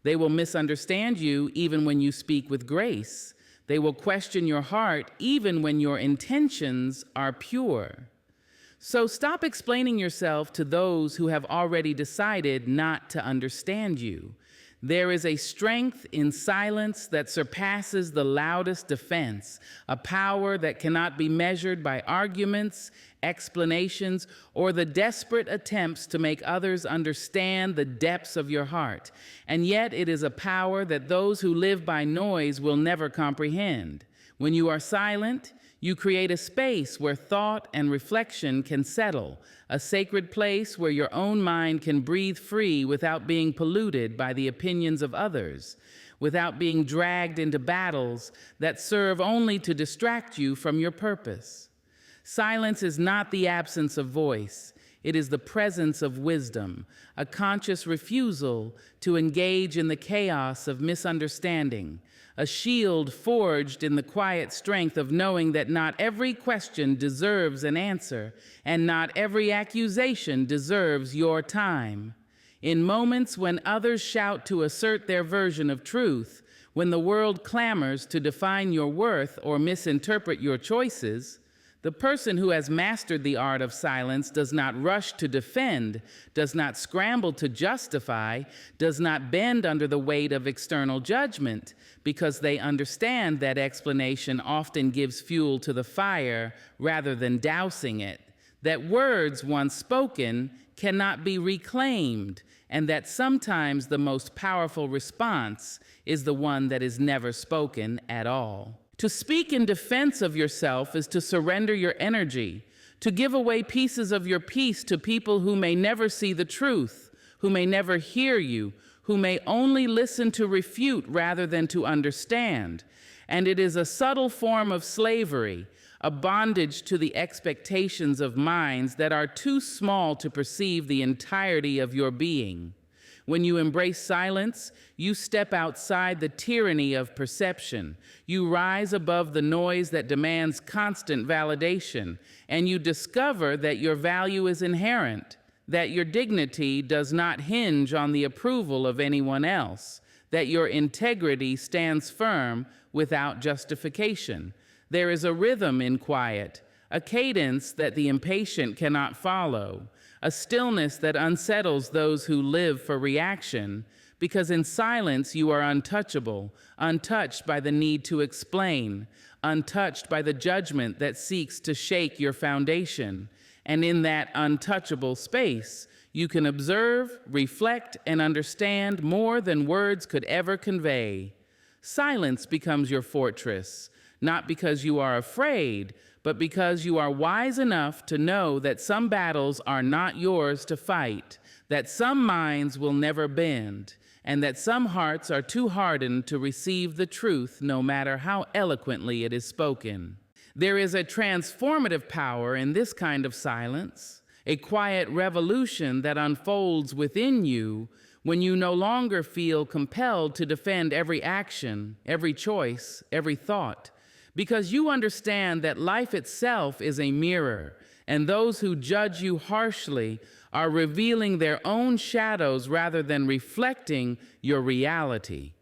They will misunderstand you even when you speak with grace. They will question your heart even when your intentions are pure. So stop explaining yourself to those who have already decided not to understand you. There is a strength in silence that surpasses the loudest defense, a power that cannot be measured by arguments, explanations, or the desperate attempts to make others understand the depths of your heart. And yet it is a power that those who live by noise will never comprehend. When you are silent, you create a space where thought and reflection can settle, a sacred place where your own mind can breathe free without being polluted by the opinions of others, without being dragged into battles that serve only to distract you from your purpose. Silence is not the absence of voice. It is the presence of wisdom, a conscious refusal to engage in the chaos of misunderstanding, a shield forged in the quiet strength of knowing that not every question deserves an answer, and not every accusation deserves your time. In moments when others shout to assert their version of truth, when the world clamors to define your worth or misinterpret your choices, the person who has mastered the art of silence does not rush to defend, does not scramble to justify, does not bend under the weight of external judgment, because they understand that explanation often gives fuel to the fire rather than dousing it, that words once spoken cannot be reclaimed, and that sometimes the most powerful response is the one that is never spoken at all. To speak in defense of yourself is to surrender your energy, to give away pieces of your peace to people who may never see the truth, who may never hear you, who may only listen to refute rather than to understand. And it is a subtle form of slavery, a bondage to the expectations of minds that are too small to perceive the entirety of your being. When you embrace silence, you step outside the tyranny of perception. You rise above the noise that demands constant validation, and you discover that your value is inherent, that your dignity does not hinge on the approval of anyone else, that your integrity stands firm without justification. There is a rhythm in quiet, a cadence that the impatient cannot follow, a stillness that unsettles those who live for reaction, because in silence you are untouchable, untouched by the need to explain, untouched by the judgment that seeks to shake your foundation. And in that untouchable space, you can observe, reflect, and understand more than words could ever convey. Silence becomes your fortress, not because you are afraid, but because you are wise enough to know that some battles are not yours to fight, that some minds will never bend, and that some hearts are too hardened to receive the truth no matter how eloquently it is spoken. There is a transformative power in this kind of silence, a quiet revolution that unfolds within you when you no longer feel compelled to defend every action, every choice, every thought, because you understand that life itself is a mirror, and those who judge you harshly are revealing their own shadows rather than reflecting your reality.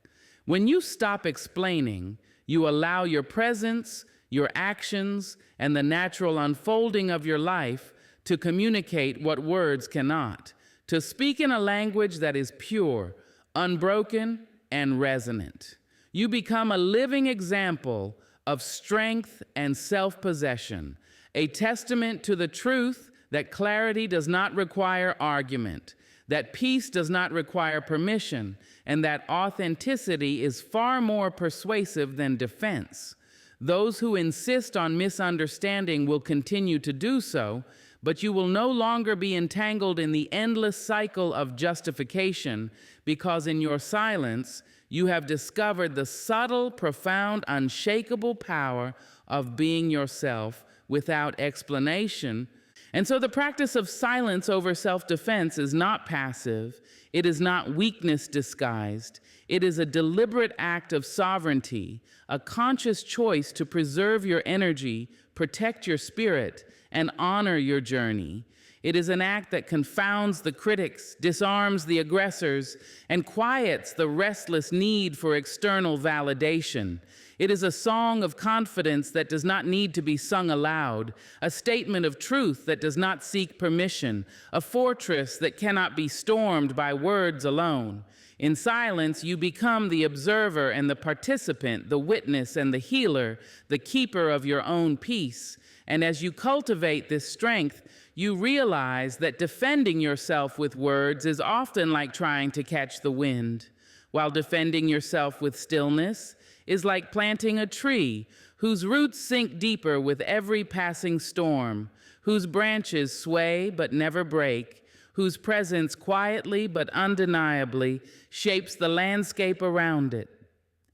When you stop explaining, you allow your presence, your actions, and the natural unfolding of your life to communicate what words cannot, to speak in a language that is pure, unbroken, and resonant. You become a living example of strength and self-possession, a testament to the truth that clarity does not require argument, that peace does not require permission, and that authenticity is far more persuasive than defense. Those who insist on misunderstanding will continue to do so, but you will no longer be entangled in the endless cycle of justification, because in your silence, you have discovered the subtle, profound, unshakable power of being yourself without explanation. And so the practice of silence over self-defense is not passive. It is not weakness disguised. It is a deliberate act of sovereignty, a conscious choice to preserve your energy, protect your spirit, and honor your journey. It is an act that confounds the critics, disarms the aggressors, and quiets the restless need for external validation. It is a song of confidence that does not need to be sung aloud, a statement of truth that does not seek permission, a fortress that cannot be stormed by words alone. In silence, you become the observer and the participant, the witness and the healer, the keeper of your own peace. And as you cultivate this strength, you realize that defending yourself with words is often like trying to catch the wind, while defending yourself with stillness is like planting a tree whose roots sink deeper with every passing storm, whose branches sway but never break, whose presence quietly but undeniably shapes the landscape around it.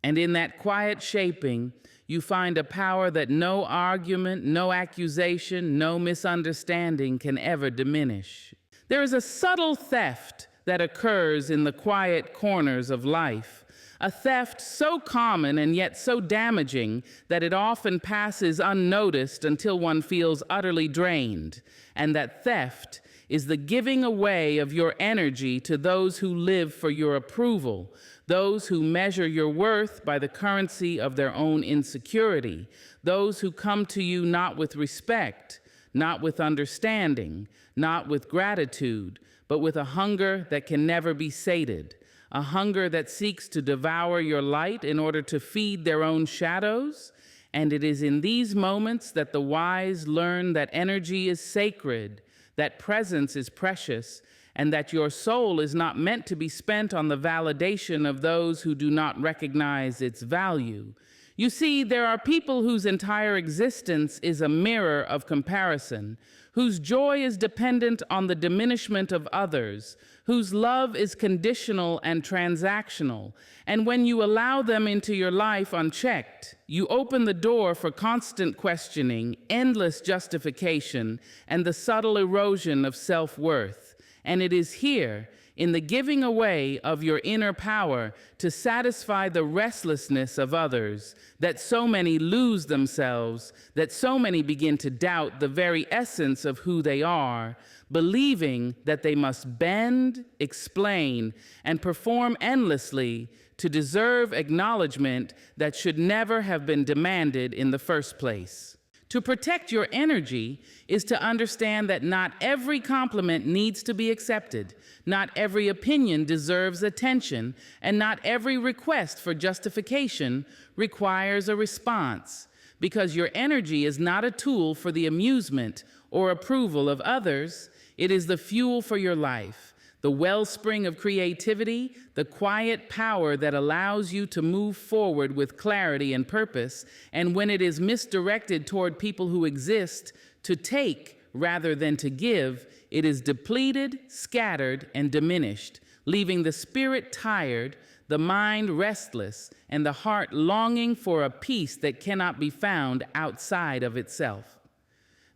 And in that quiet shaping, you find a power that no argument, no accusation, no misunderstanding can ever diminish. There is a subtle theft that occurs in the quiet corners of life, a theft so common and yet so damaging that it often passes unnoticed until one feels utterly drained. And that theft is the giving away of your energy to those who live for your approval, those who measure your worth by the currency of their own insecurity, those who come to you not with respect, not with understanding, not with gratitude, but with a hunger that can never be sated, a hunger that seeks to devour your light in order to feed their own shadows. And it is in these moments that the wise learn that energy is sacred, that presence is precious, and that your soul is not meant to be spent on the validation of those who do not recognize its value. You see, there are people whose entire existence is a mirror of comparison, whose joy is dependent on the diminishment of others, whose love is conditional and transactional. And when you allow them into your life unchecked, you open the door for constant questioning, endless justification, and the subtle erosion of self-worth. And it is here, in the giving away of your inner power to satisfy the restlessness of others, that so many lose themselves, that so many begin to doubt the very essence of who they are, believing that they must bend, explain, and perform endlessly to deserve acknowledgement that should never have been demanded in the first place. To protect your energy is to understand that not every compliment needs to be accepted, not every opinion deserves attention, and not every request for justification requires a response, because your energy is not a tool for the amusement or approval of others. It is the fuel for your life, the wellspring of creativity, the quiet power that allows you to move forward with clarity and purpose, and when it is misdirected toward people who exist to take rather than to give, it is depleted, scattered, and diminished, leaving the spirit tired, the mind restless, and the heart longing for a peace that cannot be found outside of itself.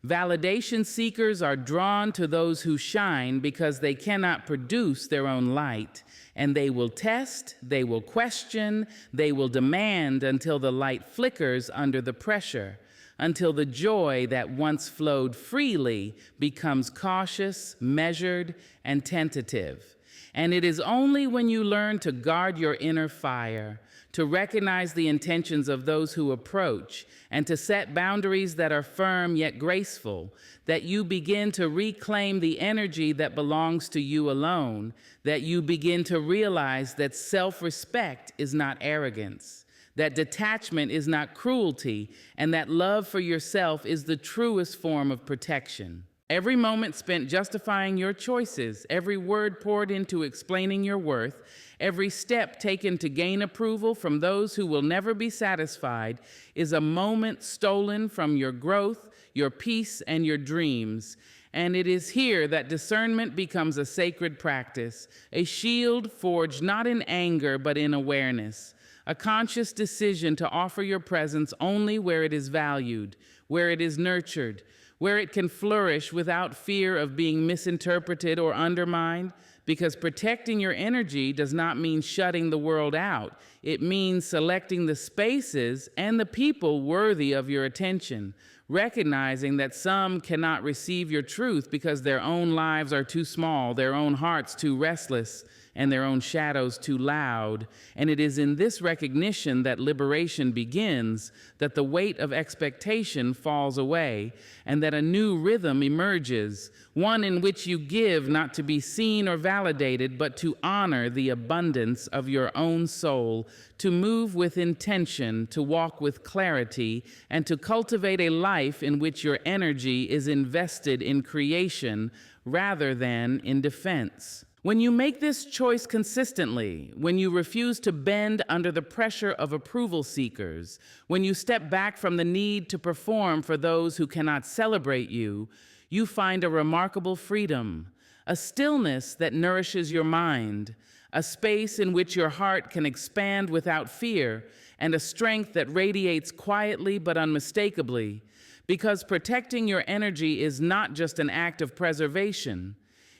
Validation seekers are drawn to those who shine because they cannot produce their own light, and they will test, they will question, they will demand until the light flickers under the pressure, until the joy that once flowed freely becomes cautious, measured, and tentative. And it is only when you learn to guard your inner fire, to recognize the intentions of those who approach, and to set boundaries that are firm yet graceful, that you begin to reclaim the energy that belongs to you alone, that you begin to realize that self-respect is not arrogance, that detachment is not cruelty, and that love for yourself is the truest form of protection. Every moment spent justifying your choices, every word poured into explaining your worth, every step taken to gain approval from those who will never be satisfied is a moment stolen from your growth, your peace, and your dreams. And it is here that discernment becomes a sacred practice, a shield forged not in anger but in awareness, a conscious decision to offer your presence only where it is valued, where it is nurtured, where it can flourish without fear of being misinterpreted or undermined, because protecting your energy does not mean shutting the world out. It means selecting the spaces and the people worthy of your attention, recognizing that some cannot receive your truth because their own lives are too small, their own hearts too restless, and their own shadows too loud. And it is in this recognition that liberation begins, that the weight of expectation falls away, and that a new rhythm emerges, one in which you give not to be seen or validated, but to honor the abundance of your own soul, to move with intention, to walk with clarity, and to cultivate a life in which your energy is invested in creation rather than in defense. When you make this choice consistently, when you refuse to bend under the pressure of approval seekers, when you step back from the need to perform for those who cannot celebrate you, you find a remarkable freedom, a stillness that nourishes your mind, a space in which your heart can expand without fear, and a strength that radiates quietly but unmistakably, because protecting your energy is not just an act of preservation.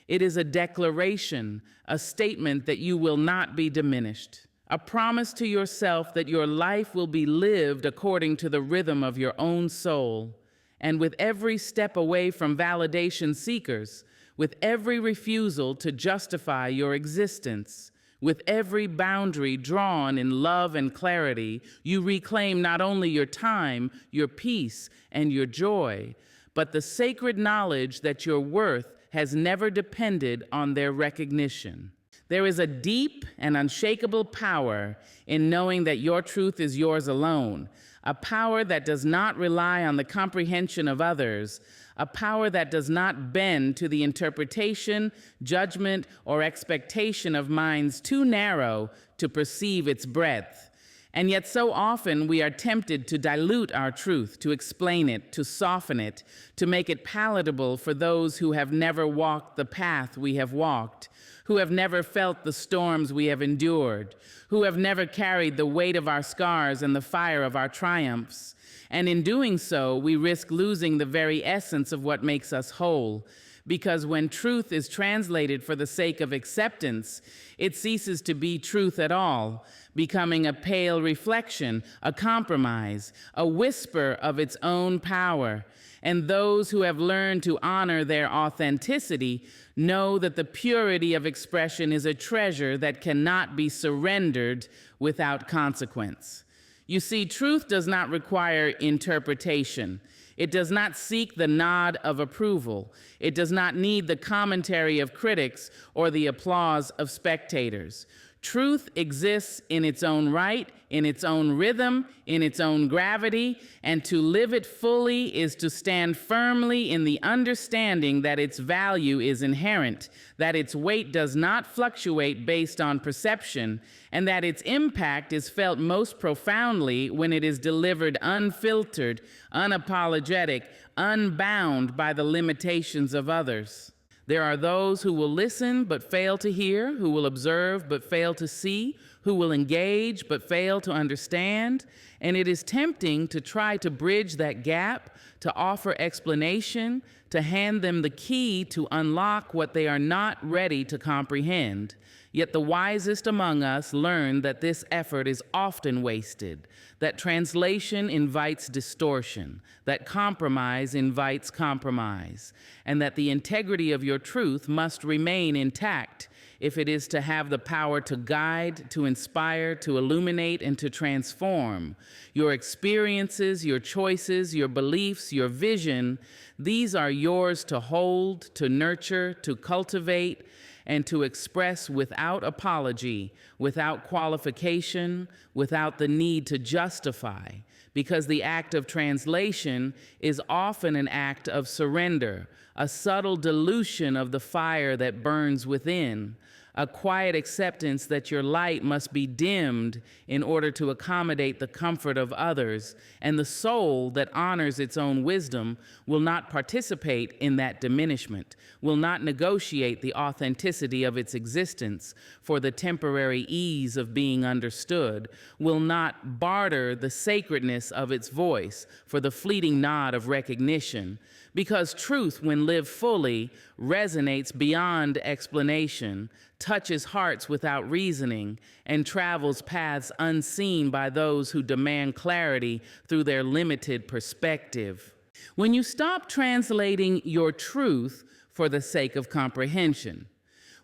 It is a declaration, a statement that you will not be diminished, a promise to yourself that your life will be lived according to the rhythm of your own soul. And with every step away from validation seekers, with every refusal to justify your existence, with every boundary drawn in love and clarity, you reclaim not only your time, your peace, and your joy, but the sacred knowledge that your worth has never depended on their recognition. There is a deep and unshakable power in knowing that your truth is yours alone, a power that does not rely on the comprehension of others, a power that does not bend to the interpretation, judgment, or expectation of minds too narrow to perceive its breadth. And yet so often we are tempted to dilute our truth, to explain it, to soften it, to make it palatable for those who have never walked the path we have walked, who have never felt the storms we have endured, who have never carried the weight of our scars and the fire of our triumphs. And in doing so, we risk losing the very essence of what makes us whole. Because when truth is translated for the sake of acceptance, it ceases to be truth at all, becoming a pale reflection, a compromise, a whisper of its own power. And those who have learned to honor their authenticity know that the purity of expression is a treasure that cannot be surrendered without consequence. You see, truth does not require interpretation. It does not seek the nod of approval. It does not need the commentary of critics or the applause of spectators. Truth exists in its own right, in its own rhythm, in its own gravity, and to live it fully is to stand firmly in the understanding that its value is inherent, that its weight does not fluctuate based on perception, and that its impact is felt most profoundly when it is delivered unfiltered, unapologetic, unbound by the limitations of others. There are those who will listen but fail to hear, who will observe but fail to see, who will engage but fail to understand, and it is tempting to try to bridge that gap, to offer explanation, to hand them the key to unlock what they are not ready to comprehend. Yet the wisest among us learn that this effort is often wasted, that translation invites distortion, that compromise invites compromise, and that the integrity of your truth must remain intact if it is to have the power to guide, to inspire, to illuminate, and to transform. Your experiences, your choices, your beliefs, your vision, these are yours to hold, to nurture, to cultivate, and to express without apology, without qualification, without the need to justify, because the act of translation is often an act of surrender, a subtle dilution of the fire that burns within, a quiet acceptance that your light must be dimmed in order to accommodate the comfort of others, and the soul that honors its own wisdom will not participate in that diminishment, will not negotiate the authenticity of its existence for the temporary ease of being understood, will not barter the sacredness of its voice for the fleeting nod of recognition, Because truth, when lived fully, resonates beyond explanation, touches hearts without reasoning, and travels paths unseen by those who demand clarity through their limited perspective. When you stop translating your truth for the sake of comprehension,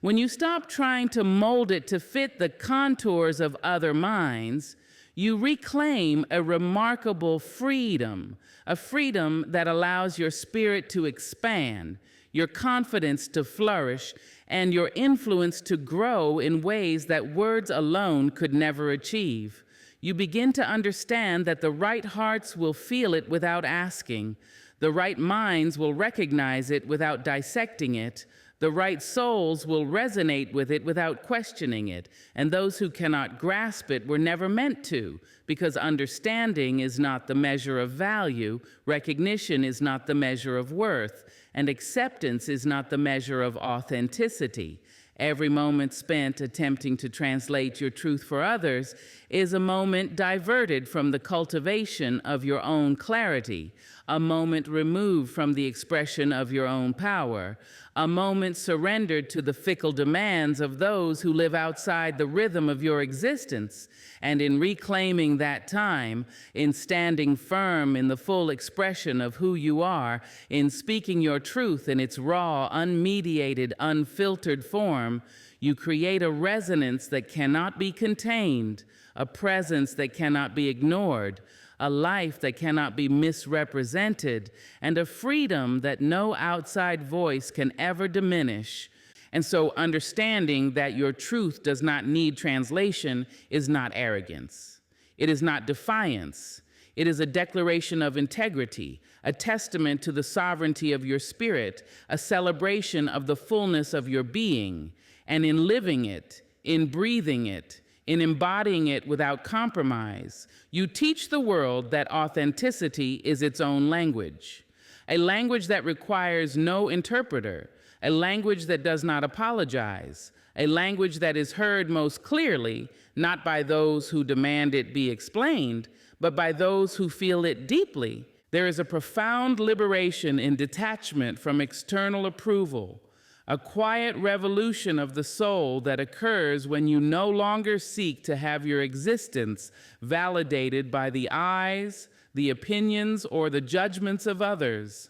when you stop trying to mold it to fit the contours of other minds, you reclaim a remarkable freedom, a freedom that allows your spirit to expand, your confidence to flourish, and your influence to grow in ways that words alone could never achieve. You begin to understand that the right hearts will feel it without asking, the right minds will recognize it without dissecting it, the right souls will resonate with it without questioning it, and those who cannot grasp it were never meant to, because understanding is not the measure of value, recognition is not the measure of worth, and acceptance is not the measure of authenticity. Every moment spent attempting to translate your truth for others is a moment diverted from the cultivation of your own clarity, a moment removed from the expression of your own power, a moment surrendered to the fickle demands of those who live outside the rhythm of your existence. And in reclaiming that time, in standing firm in the full expression of who you are, in speaking your truth in its raw, unmediated, unfiltered form, you create a resonance that cannot be contained, a presence that cannot be ignored, a life that cannot be misrepresented, and a freedom that no outside voice can ever diminish. And so understanding that your truth does not need translation is not arrogance. It is not defiance. It is a declaration of integrity, a testament to the sovereignty of your spirit, a celebration of the fullness of your being. And in living it, in breathing it, in embodying it without compromise, you teach the world that authenticity is its own language, a language that requires no interpreter, a language that does not apologize, a language that is heard most clearly, not by those who demand it be explained, but by those who feel it deeply. There is a profound liberation in detachment from external approval, a quiet revolution of the soul that occurs when you no longer seek to have your existence validated by the eyes, the opinions, or the judgments of others.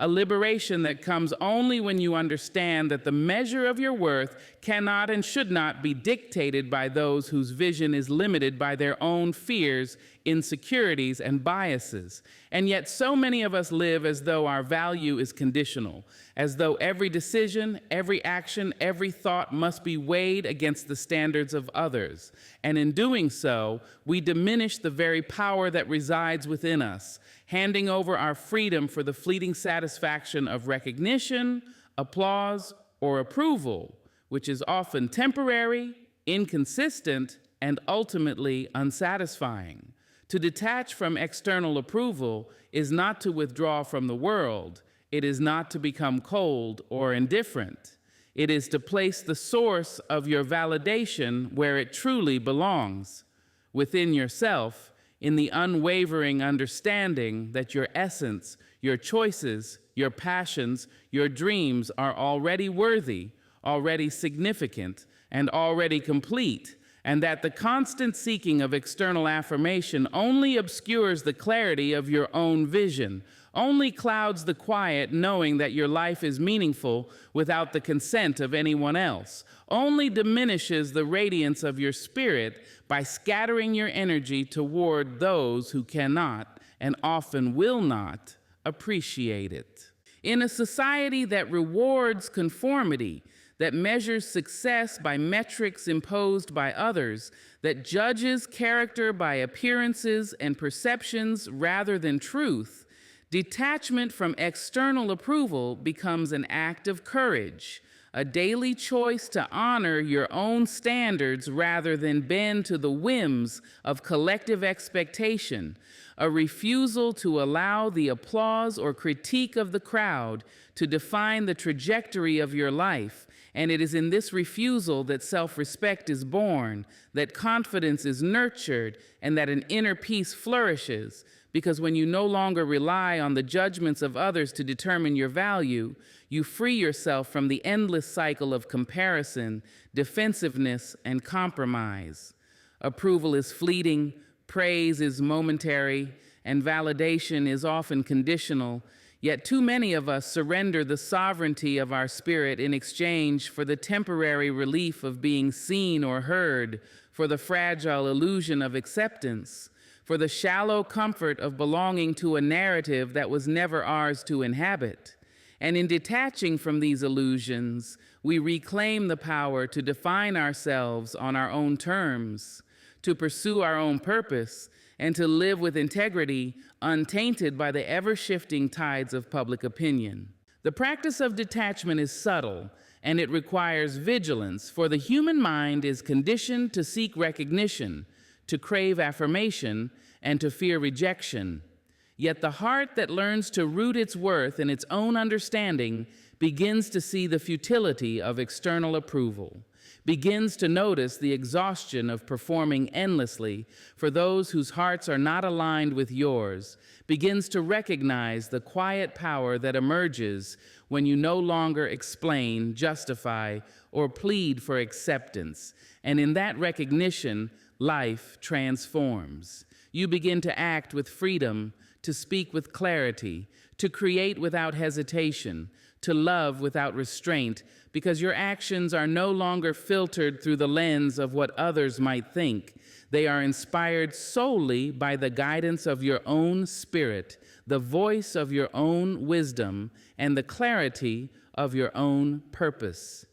A liberation that comes only when you understand that the measure of your worth cannot and should not be dictated by those whose vision is limited by their own fears, insecurities, and biases. And yet so many of us live as though our value is conditional, as though every decision, every action, every thought must be weighed against the standards of others. And in doing so, we diminish the very power that resides within us, handing over our freedom for the fleeting satisfaction of recognition, applause, or approval, which is often temporary, inconsistent, and ultimately unsatisfying. To detach from external approval is not to withdraw from the world. It is not to become cold or indifferent. It is to place the source of your validation where it truly belongs, within yourself, in the unwavering understanding that your essence, your choices, your passions, your dreams are already worthy, already significant, and already complete, and that the constant seeking of external affirmation only obscures the clarity of your own vision, only clouds the quiet knowing that your life is meaningful without the consent of anyone else, only diminishes the radiance of your spirit by scattering your energy toward those who cannot and often will not appreciate it. In a society that rewards conformity, that measures success by metrics imposed by others, that judges character by appearances and perceptions rather than truth, detachment from external approval becomes an act of courage, a daily choice to honor your own standards rather than bend to the whims of collective expectation, a refusal to allow the applause or critique of the crowd to define the trajectory of your life. And it is in this refusal that self-respect is born, that confidence is nurtured, and that an inner peace flourishes, Because when you no longer rely on the judgments of others to determine your value, you free yourself from the endless cycle of comparison, defensiveness, and compromise. Approval is fleeting, praise is momentary, and validation is often conditional, yet too many of us surrender the sovereignty of our spirit in exchange for the temporary relief of being seen or heard, for the fragile illusion of acceptance, for the shallow comfort of belonging to a narrative that was never ours to inhabit. And in detaching from these illusions, we reclaim the power to define ourselves on our own terms, to pursue our own purpose, and to live with integrity, untainted by the ever-shifting tides of public opinion. The practice of detachment is subtle, and it requires vigilance, for the human mind is conditioned to seek recognition, to crave affirmation, and to fear rejection. Yet the heart that learns to root its worth in its own understanding begins to see the futility of external approval, begins to notice the exhaustion of performing endlessly for those whose hearts are not aligned with yours, begins to recognize the quiet power that emerges when you no longer explain, justify, or plead for acceptance. And in that recognition, life transforms. You begin to act with freedom, to speak with clarity, to create without hesitation, to love without restraint, because your actions are no longer filtered through the lens of what others might think. They are inspired solely by the guidance of your own spirit, the voice of your own wisdom, and the clarity of your own purpose.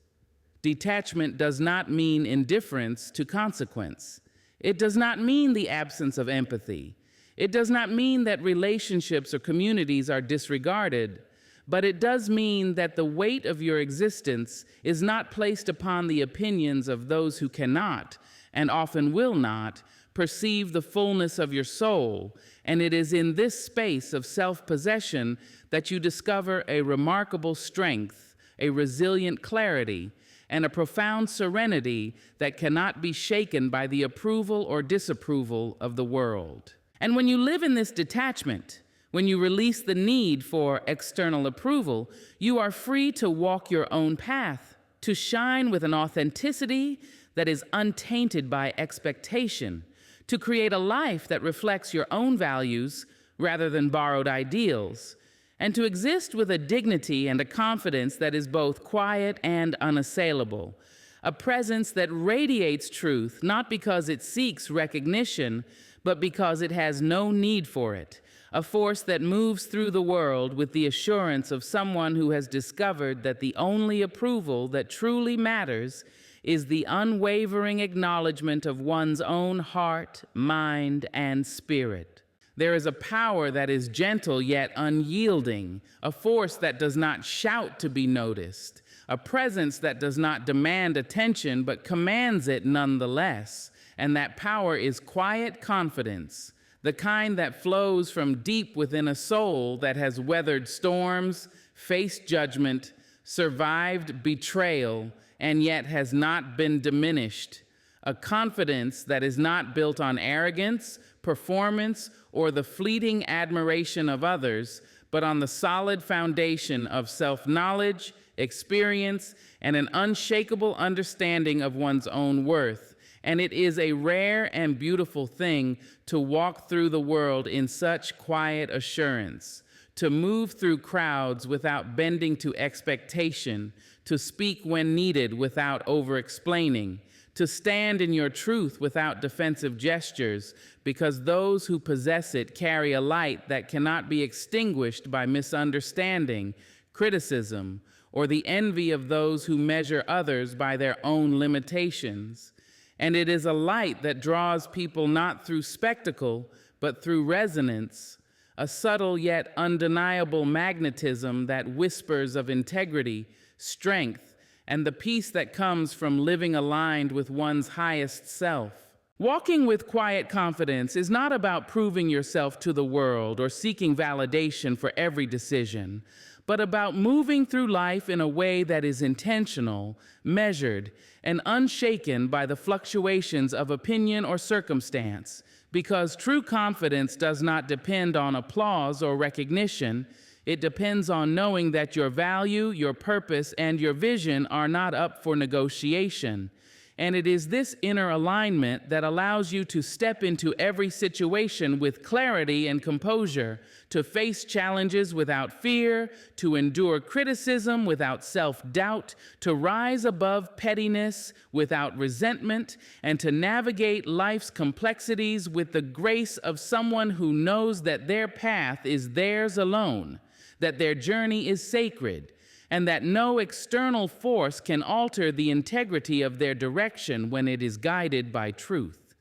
Detachment does not mean indifference to consequence. It does not mean the absence of empathy. It does not mean that relationships or communities are disregarded, but it does mean that the weight of your existence is not placed upon the opinions of those who cannot, and often will not, perceive the fullness of your soul, and it is in this space of self-possession that you discover a remarkable strength, a resilient clarity, and a profound serenity that cannot be shaken by the approval or disapproval of the world. And when you live in this detachment, when you release the need for external approval, you are free to walk your own path, to shine with an authenticity that is untainted by expectation, to create a life that reflects your own values rather than borrowed ideals, and to exist with a dignity and a confidence that is both quiet and unassailable, a presence that radiates truth not because it seeks recognition, but because it has no need for it, a force that moves through the world with the assurance of someone who has discovered that the only approval that truly matters is the unwavering acknowledgement of one's own heart, mind, and spirit. There is a power that is gentle yet unyielding, a force that does not shout to be noticed, a presence that does not demand attention but commands it nonetheless. And that power is quiet confidence, the kind that flows from deep within a soul that has weathered storms, faced judgment, survived betrayal, and yet has not been diminished. A confidence that is not built on arrogance, performance, or the fleeting admiration of others, but on the solid foundation of self-knowledge, experience, and an unshakable understanding of one's own worth. And it is a rare and beautiful thing to walk through the world in such quiet assurance, to move through crowds without bending to expectation, to speak when needed without over-explaining, to stand in your truth without defensive gestures, because those who possess it carry a light that cannot be extinguished by misunderstanding, criticism, or the envy of those who measure others by their own limitations. And it is a light that draws people not through spectacle, but through resonance, a subtle yet undeniable magnetism that whispers of integrity, strength, and the peace that comes from living aligned with one's highest self. Walking with quiet confidence is not about proving yourself to the world or seeking validation for every decision, but about moving through life in a way that is intentional, measured, and unshaken by the fluctuations of opinion or circumstance. Because true confidence does not depend on applause or recognition. It depends on knowing that your value, your purpose, and your vision are not up for negotiation. And it is this inner alignment that allows you to step into every situation with clarity and composure, to face challenges without fear, to endure criticism without self-doubt, to rise above pettiness without resentment, and to navigate life's complexities with the grace of someone who knows that their path is theirs alone, that their journey is sacred, and that no external force can alter the integrity of their direction when it is guided by truth.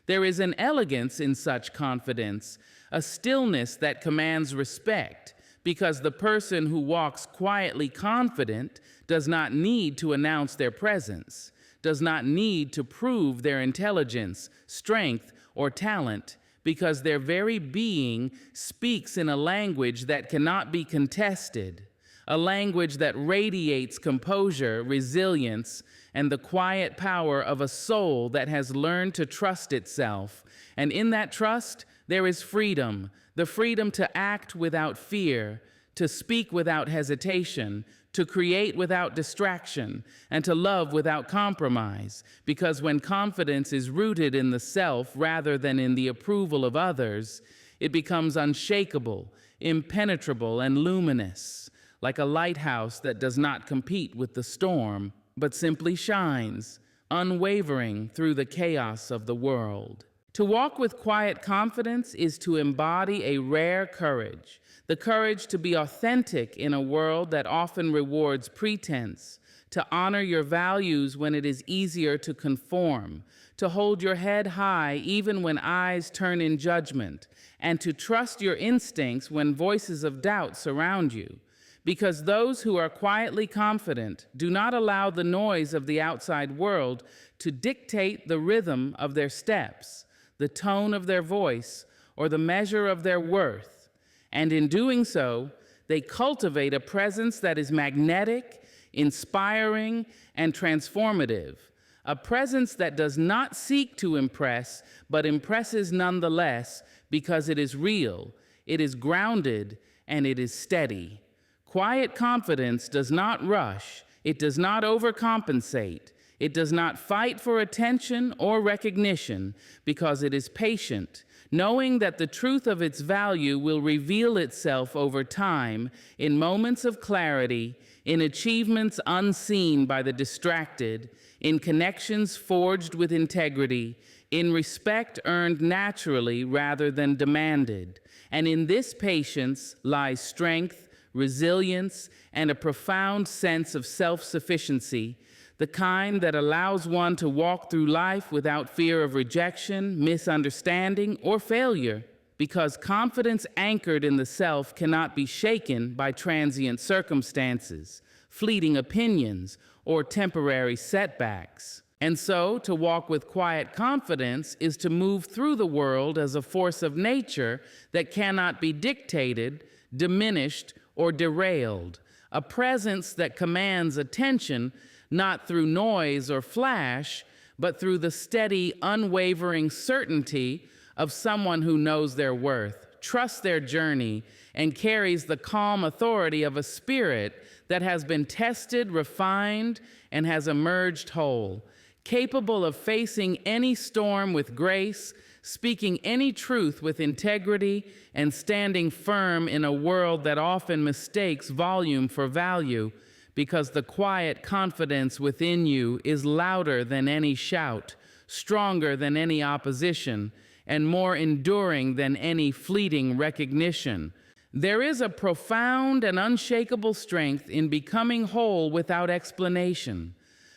There is an elegance in such confidence, a stillness that commands respect, because the person who walks quietly confident does not need to announce their presence, does not need to prove their intelligence, strength, or talent, because their very being speaks in a language that cannot be contested, a language that radiates composure, resilience, and the quiet power of a soul that has learned to trust itself. And in that trust, there is freedom, the freedom to act without fear, to speak without hesitation, to create without distraction, and to love without compromise. Because when confidence is rooted in the self rather than in the approval of others, it becomes unshakable, impenetrable, and luminous, like a lighthouse that does not compete with the storm, but simply shines, unwavering through the chaos of the world. To walk with quiet confidence is to embody a rare courage, the courage to be authentic in a world that often rewards pretense, to honor your values when it is easier to conform, to hold your head high even when eyes turn in judgment, and to trust your instincts when voices of doubt surround you. Because those who are quietly confident do not allow the noise of the outside world to dictate the rhythm of their steps, the tone of their voice, or the measure of their worth. And in doing so, they cultivate a presence that is magnetic, inspiring, and transformative, a presence that does not seek to impress, but impresses nonetheless because it is real, it is grounded, and it is steady. Quiet confidence does not rush, it does not overcompensate, it does not fight for attention or recognition, because it is patient, knowing that the truth of its value will reveal itself over time in moments of clarity, in achievements unseen by the distracted, in connections forged with integrity, in respect earned naturally rather than demanded. And in this patience lies strength, resilience, and a profound sense of self-sufficiency, the kind that allows one to walk through life without fear of rejection, misunderstanding, or failure, because confidence anchored in the self cannot be shaken by transient circumstances, fleeting opinions, or temporary setbacks. And so, to walk with quiet confidence is to move through the world as a force of nature that cannot be dictated, diminished, or derailed, a presence that commands attention not through noise or flash, but through the steady, unwavering certainty of someone who knows their worth, trusts their journey, and carries the calm authority of a spirit that has been tested, refined, and has emerged whole, capable of facing any storm with grace, speaking any truth with integrity, and standing firm in a world that often mistakes volume for value, because the quiet confidence within you is louder than any shout, stronger than any opposition, and more enduring than any fleeting recognition. There is a profound and unshakable strength in becoming whole without explanation,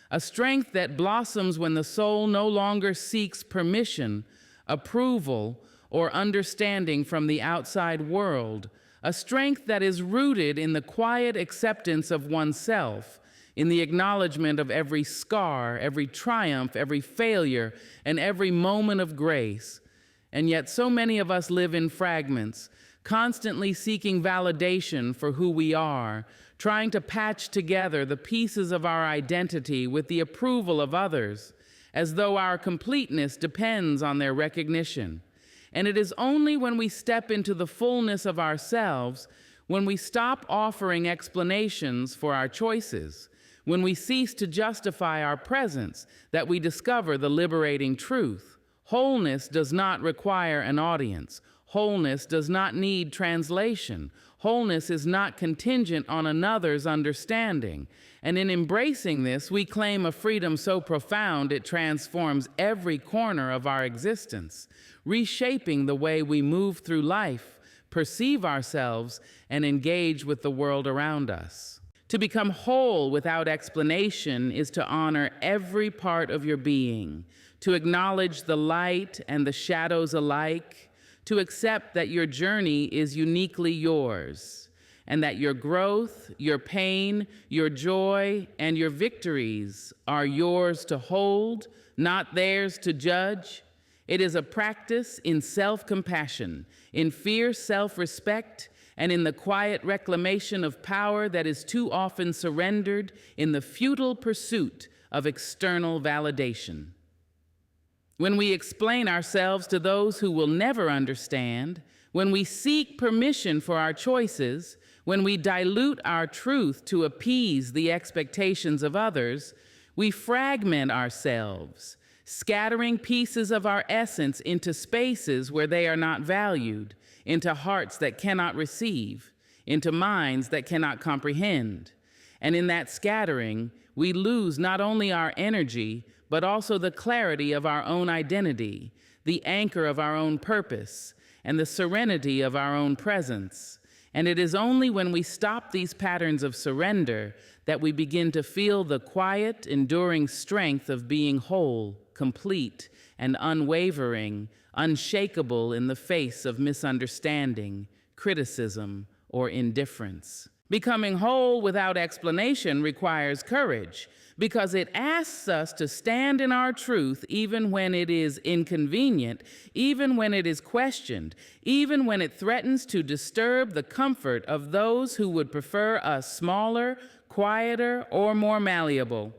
a strength that blossoms when the soul no longer seeks permission, approval, or understanding from the outside world, a strength that is rooted in the quiet acceptance of oneself, in the acknowledgement of every scar, every triumph, every failure, and every moment of grace. And yet so many of us live in fragments, constantly seeking validation for who we are, trying to patch together the pieces of our identity with the approval of others, as though our completeness depends on their recognition. And it is only when we step into the fullness of ourselves, when we stop offering explanations for our choices, when we cease to justify our presence, that we discover the liberating truth. Wholeness does not require an audience. Wholeness does not need translation. Wholeness is not contingent on another's understanding. And in embracing this, we claim a freedom so profound it transforms every corner of our existence, reshaping the way we move through life, perceive ourselves, and engage with the world around us. To become whole without explanation is to honor every part of your being, to acknowledge the light and the shadows alike, to accept that your journey is uniquely yours, and that your growth, your pain, your joy, and your victories are yours to hold, not theirs to judge. It is a practice in self-compassion, in fierce self-respect, and in the quiet reclamation of power that is too often surrendered in the futile pursuit of external validation. When we explain ourselves to those who will never understand, when we seek permission for our choices, when we dilute our truth to appease the expectations of others, we fragment ourselves, scattering pieces of our essence into spaces where they are not valued, into hearts that cannot receive, into minds that cannot comprehend. And in that scattering, we lose not only our energy, but also the clarity of our own identity, the anchor of our own purpose, and the serenity of our own presence. And it is only when we stop these patterns of surrender that we begin to feel the quiet, enduring strength of being whole, complete, and unwavering, unshakable in the face of misunderstanding, criticism, or indifference. Becoming whole without explanation requires courage, because it asks us to stand in our truth even when it is inconvenient, even when it is questioned, even when it threatens to disturb the comfort of those who would prefer us smaller, quieter, or more malleable.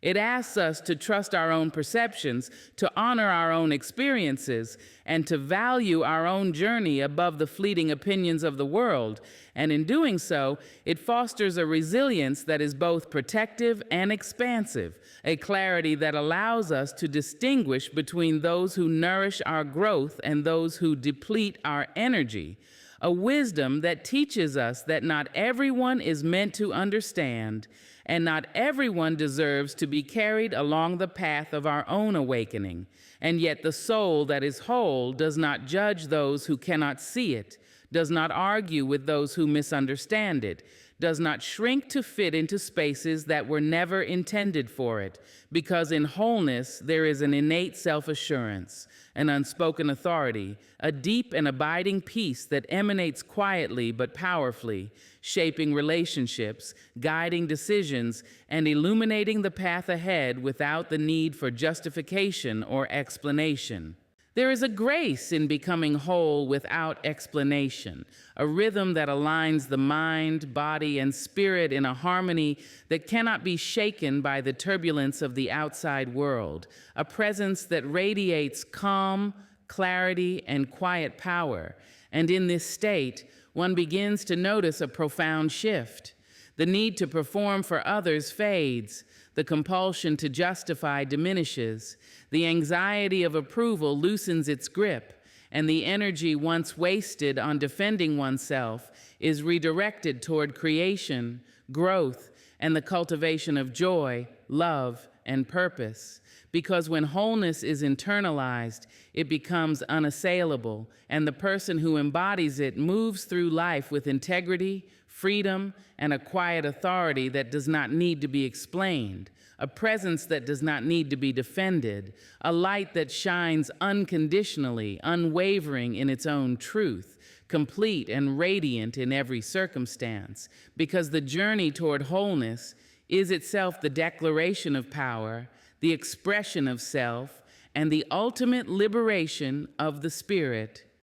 It asks us to trust our own perceptions, to honor our own experiences, and to value our own journey above the fleeting opinions of the world. And in doing so, it fosters a resilience that is both protective and expansive, a clarity that allows us to distinguish between those who nourish our growth and those who deplete our energy, a wisdom that teaches us that not everyone is meant to understand, and not everyone deserves to be carried along the path of our own awakening. And yet the soul that is whole does not judge those who cannot see it, does not argue with those who misunderstand it, does not shrink to fit into spaces that were never intended for it, because in wholeness there is an innate self-assurance, an unspoken authority, a deep and abiding peace that emanates quietly but powerfully, shaping relationships, guiding decisions, and illuminating the path ahead without the need for justification or explanation. There is a grace in becoming whole without explanation, a rhythm that aligns the mind, body, and spirit in a harmony that cannot be shaken by the turbulence of the outside world, a presence that radiates calm, clarity, and quiet power. And in this state, one begins to notice a profound shift. The need to perform for others fades. The compulsion to justify diminishes. The anxiety of approval loosens its grip, and the energy once wasted on defending oneself is redirected toward creation, growth, and the cultivation of joy, love, and purpose. Because when wholeness is internalized, it becomes unassailable, and the person who embodies it moves through life with integrity, freedom, and a quiet authority that does not need to be explained, a presence that does not need to be defended, a light that shines unconditionally, unwavering in its own truth, complete and radiant in every circumstance, because the journey toward wholeness is itself the declaration of power, the expression of self, and the ultimate liberation of the spirit.